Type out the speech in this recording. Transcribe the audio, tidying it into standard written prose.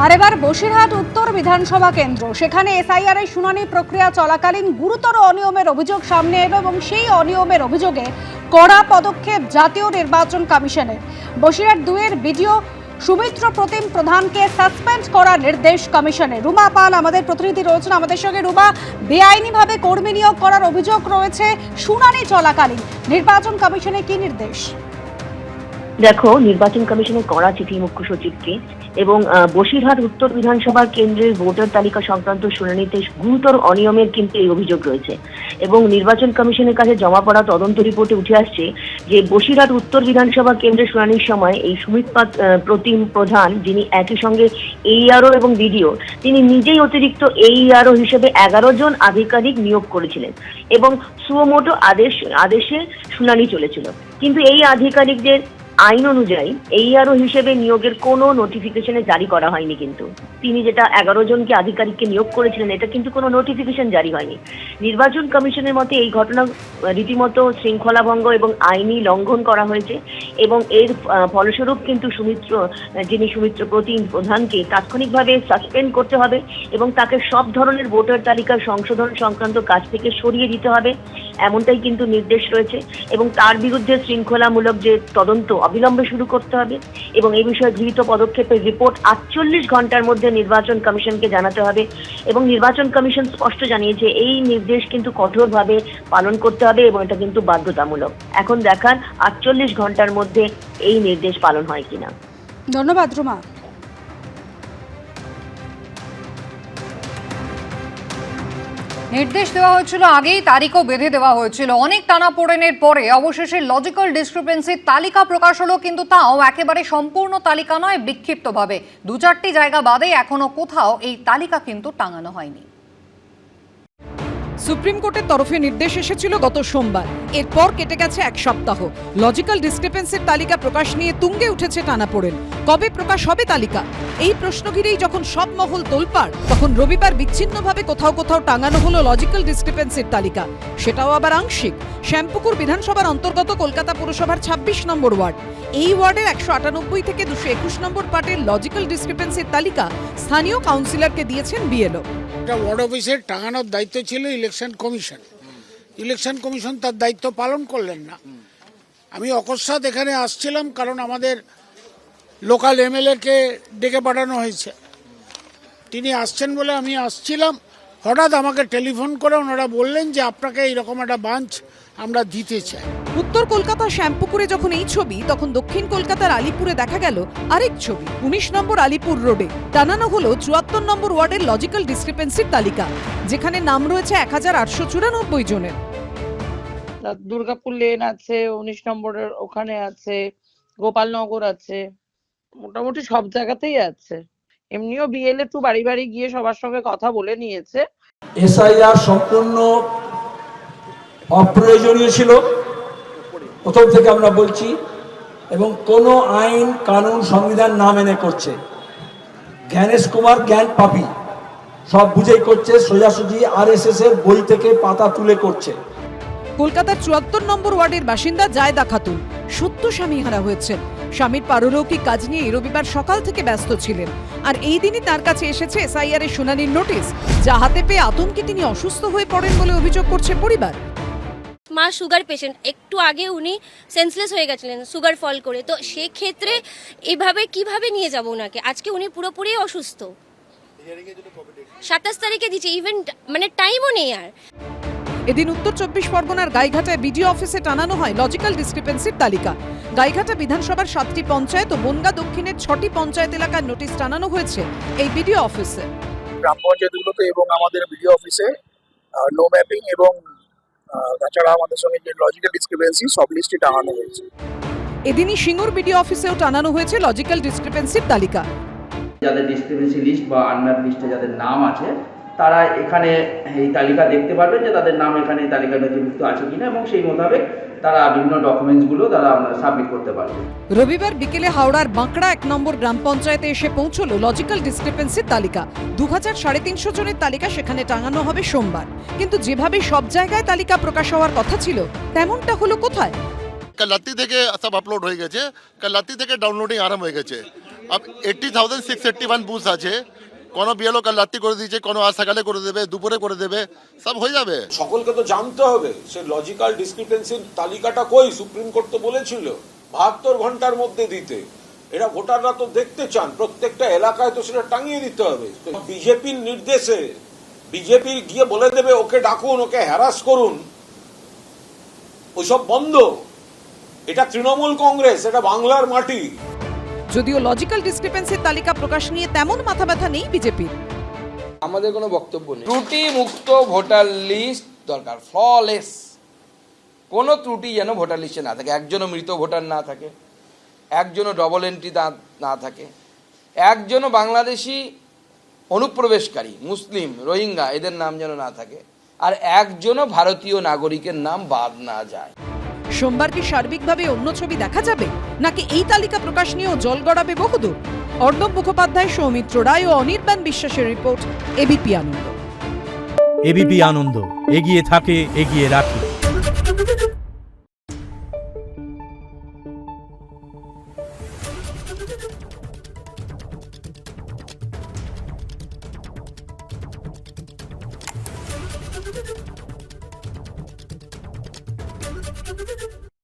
আর এবার বসিরহাট উত্তর বিধানসভা কেন্দ্র, সেখানে এসআইআর এর শুনানি প্রক্রিয়া চলাকালীন গুরুতর অনিয়মের অভিযোগ সামনে এলো এবং সেই অনিয়মের অভিযোগে কড়া পদক্ষেপ জাতীয় নির্বাচন কমিশনের। বসিরহাট 2 এর বিডিও সুমিত্র প্রতিম প্রধানকে সাসপেন্ড করার নির্দেশ কমিশনের। রুমা পাল আমাদের প্রতিনিধি রয়েছেন আমাদের সঙ্গে। রুমা, বেআইনিভাবে কর্মী নিয়োগ করার অভিযোগ রয়েছে শুনানি চলাকালীন, নির্বাচন কমিশনের কি নির্দেশ? দেখো, নির্বাচন কমিশনের কড়া চিঠি মুখ্য সচিবকে এবং বসিরহাট উত্তর বিধানসভা কেন্দ্রের ভোটার তালিকা সংক্রান্ত শুনানিতে গুরুতর অনিয়মের কিন্তু এই অভিযোগ রয়েছে এবং নির্বাচন কমিশনের কাছে জমা পড়া তদন্ত রিপোর্টে উঠে আসছে যে বসিরহাট উত্তর বিধানসভা কেন্দ্রের শুনানির সময় এই সুমিত্র প্রতিম প্রধান, যিনি একই সঙ্গে এইআরও এবং বিডিও, তিনি নিজেই অতিরিক্ত এইআরও হিসেবে 11 জন আধিকারিক নিয়োগ করেছিলেন এবং সুমোটো আদেশে শুনানি চলেছিল। কিন্তু এই আধিকারিকদের আইন অনুযায়ী এইআরও হিসেবে নিয়োগের কোনো নোটিফিকেশনে জারি করা হয়নি। কিন্তু তিনি যেটা 11 জনকে আধিকারিককে নিয়োগ করেছিলেন, এটা কিন্তু কোনো নোটিফিকেশন জারি হয়নি। নির্বাচন কমিশনের মতে এই ঘটনা রীতিমতো শৃঙ্খলা ভঙ্গ এবং আইনি লঙ্ঘন করা হয়েছে এবং এর ফলস্বরূপ কিন্তু সুমিত্র প্রতিম প্রধানকে তাৎক্ষণিকভাবে সাসপেন্ড করতে হবে এবং তাকে সব ধরনের ভোটার তালিকা সংশোধন সংক্রান্ত কাজ থেকে সরিয়ে দিতে হবে, এমনটাই কিন্তু নির্দেশ রয়েছে এবং তার বিরুদ্ধে শৃঙ্খলামূলক যে তদন্ত অবিলম্বে শুরু করতে হবে এবং এই বিষয়ে গৃহীত পদক্ষেপের রিপোর্ট 48 ঘন্টার মধ্যে নির্বাচন কমিশনকে জানাতে হবে এবং নির্বাচন কমিশন স্পষ্ট জানিয়েছে এই নির্দেশ কিন্তু কঠোরভাবে পালন করতে হবে এবং এটা কিন্তু বাধ্যতামূলক। এখন দেখার 48 ঘন্টার মধ্যে এই নির্দেশ পালন হয় কিনা। ধন্যবাদ রুমা। নির্দেশ দেওয়া হয়েছিল আগেই, তারিখও বেঁধে দেওয়া হয়েছিল। অনেক টানাপোড়েনের পরে অবশেষে লজিক্যাল ডিসক্রিপেন্সির তালিকা প্রকাশ হলো, কিন্তু তাও একেবারে সম্পূর্ণ তালিকা নয়, বিক্ষিপ্তভাবে 2-4টি জায়গা বাদে এখনো কোথাও এই তালিকা কিন্তু টাঙানো হয়নি। সুপ্রিম কোর্টের তরফে নির্দেশ এসেছিল গত সোমবার, এরপর কেটে গেছে 1 সপ্তাহ। লজিক্যাল ডিসক্রিপেন্সির তালিকা প্রকাশ নিয়ে তুঙ্গে উঠেছে টানাপোড়েন। কবে প্রকাশ হবে তালিকা, এই প্রশ্ন ঘিরেই যখন সব মহল তোলপাড়, তখন রবিবার বিচ্ছিন্নভাবে কোথাও কোথাও টাঙানো হলো লজিক্যাল ডিসক্রিপেন্সির তালিকা, সেটাও আবার আংশিক। শ্যামপুকুর বিধানসভার অন্তর্গত কলকাতা পুরসভার 26 নম্বর ওয়ার্ড, এই ওয়ার্ডের 198 থেকে 221 নম্বর পার্টের লজিক্যাল ডিসক্রিপেন্সির তালিকা স্থানীয় কাউন্সিলরকে দিয়েছেন বিএলও। ওয়ার্ড অফিসের টাঙানোর দায়িত্ব ছিল ইলেকশন কমিশন। ইলেকশন কমিশন তার দায়িত্ব পালন করলেন না। আমি অকস্মাৎ এখানে আসছিলাম কারণ আমাদের লোকাল এমএলএ কে ডেকে পাঠানো হয়েছে, তিনি আসছেন বলে আমি আসছিলাম। হঠাৎ আমাকে টেলিফোন করে ওনারা বললেন যে আপনাকে এইরকম একটা বাঞ্চ আমরা দিতে চাই। উত্তর কলকাতা শ্যামপুকুরে যখন এই ছবি, তখন দক্ষিণ কলকাতার আলিপুরে দেখা গেল আরেক ছবি। 19 নম্বর আলিপুর রোডে টানানো হলো 74 নম্বর ওয়ার্ডের লজিক্যাল ডিসক্রিপেন্সির তালিকা, যেখানে নাম রয়েছে 1894 জনের। দুর্গাপুর লেন আছে, 19 নম্বরের ওখানে আছে, গোপালনগর আছে, মোটামুটি সব জায়গাতেই আছে। এমনিও বিএলএ টু বাড়ি বাড়ি গিয়ে সবার সঙ্গে কথা বলে নিয়েছে। এসআইআর সম্পূর্ণ অপ্রয়োজনীয় ছিল, প্রথম থেকে আমরা বলছি, এবং কোনো আইন কানুন সংবিধান না মেনে করছে। জ্ঞানেশ কুমার জ্ঞান পাপি, সব বুঝেই করছে, সোজাসুজি আরএসএস এর বই থেকে পাতা তুলে করছে। কলকাতার 74 নম্বর ওয়ার্ডের বাসিন্দা জায়দা খাতুন সত্য স্বামী হারা হয়েছেন। স্বামীর পারলৌকিক কাজ নিয়ে রবিবার সকাল থেকে ব্যস্ত ছিলেন, আর এই দিনই তার কাছে এসেছে এসআইআর এর শুনানির নোটিশ, যা হাতে পেয়ে আতঙ্কে তিনি অসুস্থ হয়ে পড়েন বলে অভিযোগ করছে পরিবার। মা সুগার পেশেন্ট, একটু আগে উনি সেন্সলেস হয়ে গেছিলেন সুগার ফল করে, তো সেক্ষেত্রে এভাবে কিভাবে নিয়ে যাব ওনাকে? আজকে উনি পুরোপুরি অসুস্থ। 27 তারিখে দিচ্ছে, ইভেন মানে টাইমও নেই আর। এদিন উত্তর 24 পরগনার গাইঘাটায় বিডিও অফিসে টানানো হয় লজিক্যাল ডিসক্রিপেন্সির তালিকা। গাইঘাটা বিধানসভার 7টি পঞ্চায়েত ও বনগা দক্ষিণের 6টি পঞ্চায়েত এলাকার নোটিশ টানানো হয়েছে এই বিডিও অফিসে। গ্রাম পঞ্চায়েতগুলোতে এবং আমাদের বিডিও অফিসে নো ম্যাপিং এবং তাছাড়া আমাদের সঙ্গে যে লজিক্যাল ডিসক্রিপেন্সি সব লিস্টে টাঙানো হয়েছে। এদিনই সিঙ্গুর বিডিও অফিসেও টানানো হয়েছে লজিক্যাল ডিসক্রিপেন্সির তালিকা। যাদের ডিসক্রিপেন্সি লিস্ট বা আনম্যাপ লিস্টে যাদের নাম আছে, তারা এখানে এই তালিকা দেখতে পারবেন যে তাদের নাম এখানে এই তালিকায় নথিভুক্ত আছে কিনা, এবং সেই মোতাবেক তারা বিভিন্ন ডকুমেন্টসগুলো তারা সাবমিট করতে পারবে। রবিবার বিকেলে হাওড়ার বাঁকড়া 1 নম্বর গ্রাম পঞ্চায়েতে এসে পৌঁছলো লজিক্যাল ডিসক্রিপেন্সির তালিকা। 2350 জনের তালিকা সেখানে টাঙানো হবে সোমবার, কিন্তু যেভাবে সব জায়গায় তালিকা প্রকাশ হওয়ার কথা ছিল, তেমনটা হলো কোথায়? কাল রাত্রি থেকে সব আপলোড হয়ে গেছে, কাল রাত্রি থেকে ডাউনলোডিং আরম্ভ হয়ে গেছে। अब 80,681 বুথ আছে, কোনো বিএলও কাল রাত্রি করে দিয়েছে, কোনো আজ সকালে করে দেবে, দুপুরে করে দেবে, সব হয়ে যাবে। সকলকে তো জানতে হবে সে লজিক্যাল ডিসক্রিপেন্সির তালিকাটা কই, সুপ্রিম কোর্ট তো বলেছিল 72 ঘন্টার মধ্যে দিতে। এরা ভোটাররা তো দেখতে চান, প্রত্যেকটা এলাকায় তো সেটা টাঙিয়ে দিতে হবে। বিজেপির নির্দেশে বিজেপি গিয়ে বলে দেবে ওকে ডাকুন, ওকে হ্যারাস করুন, ওইসব বন্ধ। এটা তৃণমূল কংগ্রেস, এটা বাংলার মাটি। যদিও লজিক্যাল ডিসক্রিপেন্সির তালিকা প্রকাশ নিয়ে তেমন মাথা ব্যথা নেই বিজেপির। আমাদের কোনো বক্তব্য নেই। ত্রুটি মুক্ত ভোটার লিস্ট দরকার, ফ্ললেস। কোনো ত্রুটি যেন ভোটার লিস্টে না থাকে, একজনও মৃত ভোটার না থাকে, একজনও ডবল এন্ট্রি না থাকে, একজনও বাংলাদেশি অনুপ্রবেশকারী মুসলিম রোহিঙ্গা এদের নাম যেন না থাকে, আর একজনও ভারতীয় নাগরিকের নাম বাদ না যায়। সোমবার কি সার্বিকভাবে অন্য ছবি দেখা যাবে, নাকি এই তালিকা প্রকাশ নিয়েও জল গড়াবে বহুদূর? অর্ণব মুখোপাধ্যায়, সৌমিত্র রায় ও অনির্বাণ বিশ্বাসের রিপোর্ট, এবিপি আনন্দ। এবিপি আনন্দ, এগিয়ে থাকে, এগিয়ে রাখে। Thank you.